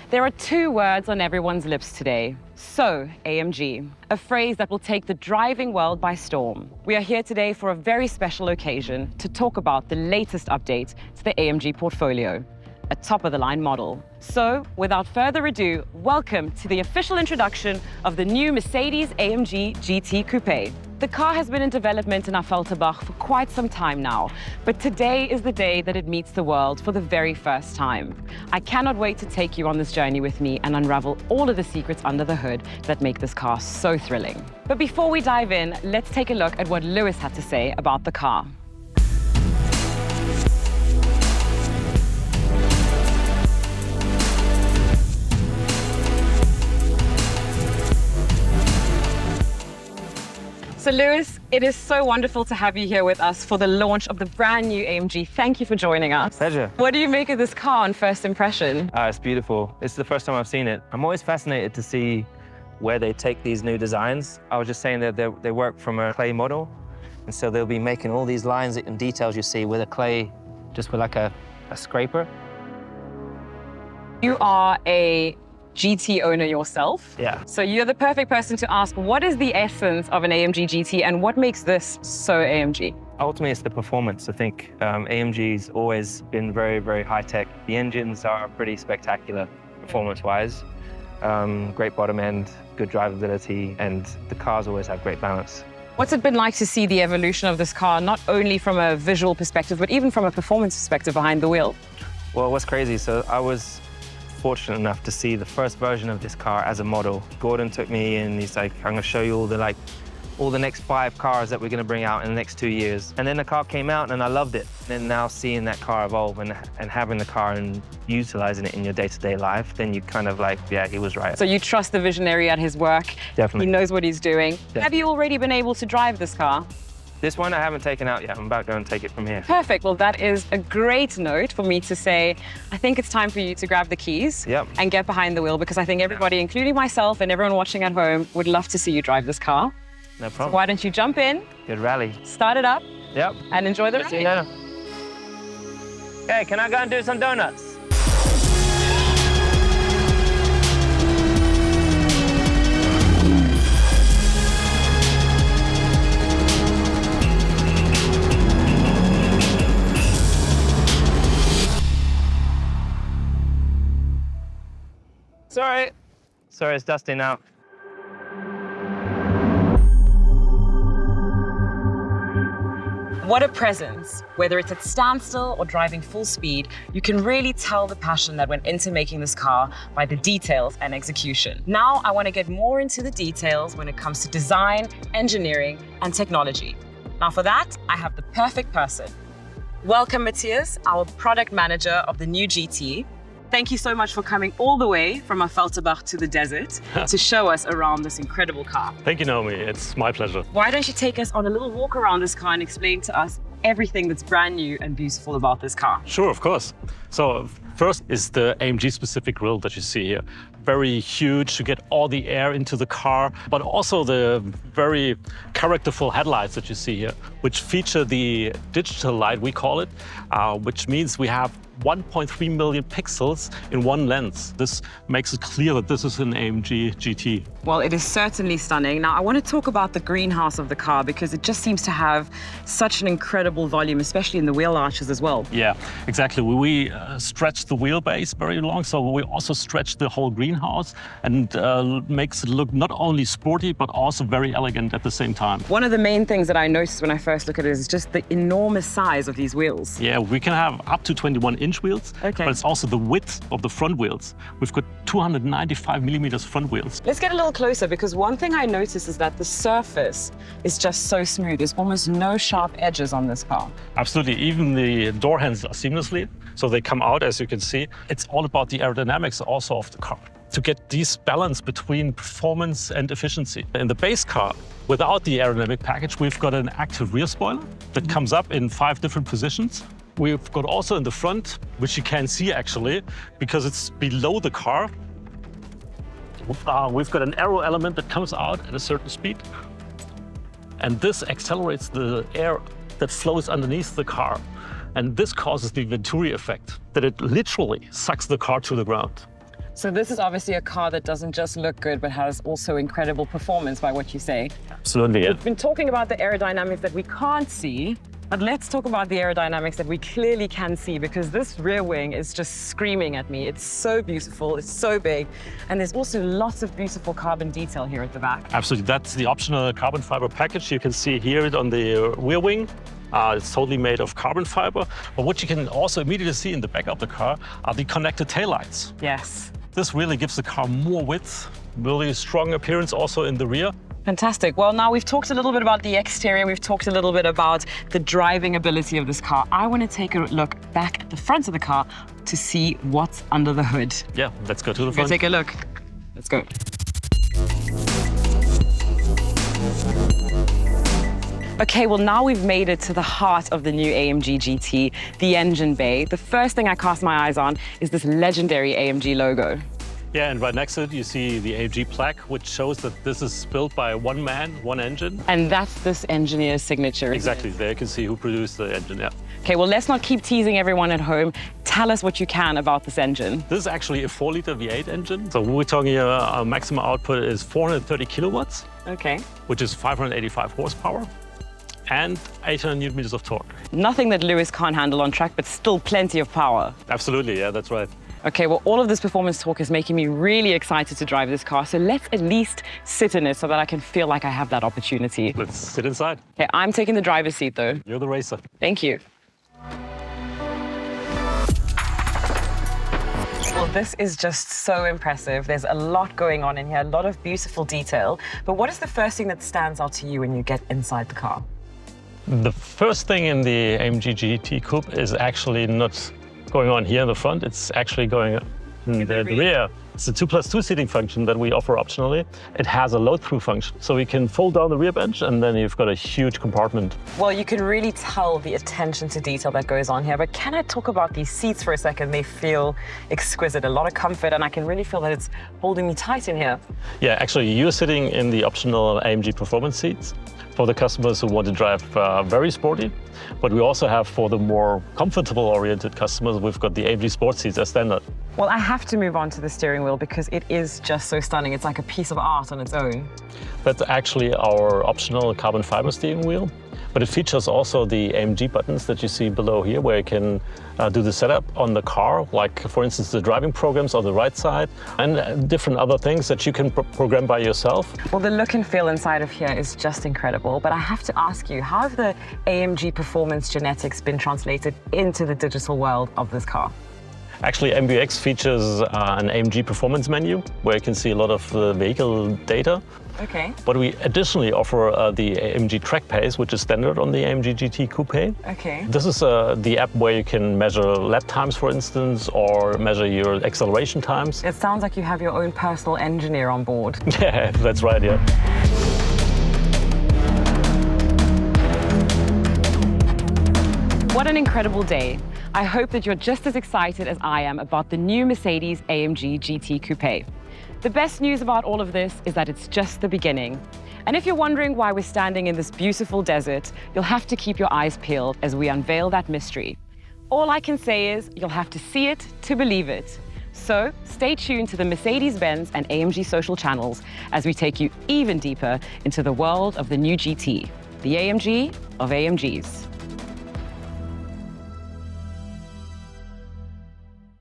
There are two words on everyone's lips today. So, AMG, a phrase that will take the driving world by storm. We are here today for a very special occasion to talk about the latest update to the AMG portfolio, a top-of-the-line model. So, without further ado, welcome to the official introduction of the new Mercedes-AMG GT Coupe. The car has been in development in Affalterbach for quite some time now, but today is the day that it meets the world for the very first time. I cannot wait to take you on this journey with me and unravel all of the secrets under the hood that make this car so thrilling. But before we dive in, let's take a look at what Lewis had to say about the car. So Lewis, it is so wonderful to have you here with us for the launch of the brand new AMG. Thank you for joining us. Pleasure. What do you make of this car on first impression? It's beautiful. It's the first time I've seen it. I'm always fascinated to see where they take these new designs. I was just saying that they work from a clay model, and so they'll be making all these lines and details you see with a clay, just with like a scraper. You are a GT owner yourself. Yeah. So you're the perfect person to ask, what is the essence of an AMG GT and what makes this so AMG? Ultimately, it's the performance. I think AMG's always been very, very high-tech. The engines are pretty spectacular performance-wise. Great bottom end, good drivability, and the cars always have great balance. What's it been like to see the evolution of this car, not only from a visual perspective, but even from a performance perspective behind the wheel? Well, what's crazy, so I was fortunate enough to see the first version of this car as a model. Gordon took me and he's like, I'm gonna show you all the next 5 cars that we're gonna bring out in the next 2 years. And then the car came out and I loved it. And now seeing that car evolve and having the car and utilizing it in your day-to-day life, then you kind of like, yeah, he was right. So you trust the visionary at his work. Definitely. He knows what he's doing. Definitely. Have you already been able to drive this car? This one I haven't taken out yet. I'm about to go and take it from here. Perfect. Well, that is a great note for me to say, I think it's time for you to grab the keys and get behind the wheel, because I think everybody, including myself and everyone watching at home, would love to see you drive this car. No problem. So why don't you jump in? Good rally. Start it up. Yep. And enjoy the See you ride. later. Hey, can I go and do some donuts? Sorry, it's dusty now. What a presence. Whether it's at standstill or driving full speed, you can really tell the passion that went into making this car by the details and execution. Now I want to get more into the details when it comes to design, engineering, and technology. Now for that, I have the perfect person. Welcome, Matthias, our product manager of the new GT. Thank you so much for coming all the way from Affalterbach to the desert to show us around this incredible car. Thank you, Naomi. It's my pleasure. Why don't you take us on a little walk around this car and explain to us everything that's brand new and beautiful about this car? Sure, of course. So first is the AMG-specific grille that you see here. Very huge to get all the air into the car, but also the very characterful headlights that you see here, which feature the digital light, we call it, which means we have 1.3 million pixels in one lens. This makes it clear that this is an AMG GT. Well, it is certainly stunning. Now, I want to talk about the greenhouse of the car because it just seems to have such an incredible volume, especially in the wheel arches as well. Yeah, exactly. We stretched the wheelbase very long, so we also stretched the whole greenhouse and makes it look not only sporty, but also very elegant at the same time. One of the main things that I noticed when I first look at it is just the enormous size of these wheels. Yeah, we can have up to 21-inch wheels, but it's also the width of the front wheels. We've got 295 millimeters front wheels. Let's get a little closer, because one thing I noticed is that the surface is just so smooth. There's almost no sharp edges on this car. Absolutely. Even the door handles are seamlessly, so they come out, as you can see. It's all about the aerodynamics also of the car, to get this balance between performance and efficiency. In the base car, without the aerodynamic package, we've got an active rear spoiler that comes up in 5 different positions. We've got also in the front, which you can see actually, because it's below the car, we've got an aero element that comes out at a certain speed. And this accelerates the air that flows underneath the car. And this causes the Venturi effect, that it literally sucks the car to the ground. So this is obviously a car that doesn't just look good, but has also incredible performance by what you say. Absolutely, yeah. We've been talking about the aerodynamics that we can't see, but let's talk about the aerodynamics that we clearly can see, because this rear wing is just screaming at me. It's so beautiful, it's so big, and there's also lots of beautiful carbon detail here at the back. Absolutely, that's the optional carbon fiber package. You can see here on the rear wing. It's totally made of carbon fiber. But what you can also immediately see in the back of the car are the connected taillights. Yes. This really gives the car more width, really strong appearance also in the rear. Fantastic. Well, now we've talked a little bit about the exterior. We've talked a little bit about the driving ability of this car. I want to take a look back at the front of the car to see what's under the hood. Yeah, let's go to the front. Take a look. Let's go. Okay, well, now we've made it to the heart of the new AMG GT, the engine bay. The first thing I cast my eyes on is this legendary AMG logo. Yeah, and right next to it, you see the AMG plaque, which shows that this is built by one man, one engine. And that's this engineer's signature. Exactly, there you can see who produced the engine, yeah. Okay, well, let's not keep teasing everyone at home. Tell us what you can about this engine. This is actually a 4-liter V8 engine. So we're talking here, our maximum output is 430 kilowatts, Okay. which is 585 horsepower. And 800 newton meters of torque. Nothing that Lewis can't handle on track, but still plenty of power. Absolutely, yeah, that's right. Okay, well, all of this performance talk is making me really excited to drive this car. So let's at least sit in it so that I can feel like I have that opportunity. Let's sit inside. Okay, I'm taking the driver's seat though. You're the racer. Thank you. Well, this is just so impressive. There's a lot going on in here, a lot of beautiful detail. But what is the first thing that stands out to you when you get inside the car? The first thing in the AMG GT Coupe is actually not going on here in the front, it's actually going in the rear. It's a 2+2 seating function that we offer optionally. It has a load-through function, so we can fold down the rear bench and then you've got a huge compartment. Well, you can really tell the attention to detail that goes on here, but can I talk about these seats for a second? They feel exquisite, a lot of comfort, and I can really feel that it's holding me tight in here. Yeah, actually, you're sitting in the optional AMG performance seats for the customers who want to drive very sporty. But we also have, for the more comfortable-oriented customers, we've got the AMG Sport seats as standard. Well, I have to move on to the steering wheel because it is just so stunning. It's like a piece of art on its own. That's actually our optional carbon fiber steering wheel. But it features also the AMG buttons that you see below here, where you can do the setup on the car, like, for instance, the driving programs on the right side, and different other things that you can program by yourself. Well, the look and feel inside of here is just incredible. But I have to ask you, how have the AMG performance genetics been translated into the digital world of this car? Actually, MBUX features an AMG performance menu, where you can see a lot of the vehicle data. Okay. But we additionally offer the AMG Track Pace, which is standard on the AMG GT Coupe. Okay. This is the app where you can measure lap times, for instance, or measure your acceleration times. It sounds like you have your own personal engineer on board. Yeah, that's right, yeah. What an incredible day. I hope that you're just as excited as I am about the new Mercedes-AMG GT Coupe. The best news about all of this is that it's just the beginning. And if you're wondering why we're standing in this beautiful desert, you'll have to keep your eyes peeled as we unveil that mystery. All I can say is you'll have to see it to believe it. So stay tuned to the Mercedes-Benz and AMG social channels as we take you even deeper into the world of the new GT, the AMG of AMGs.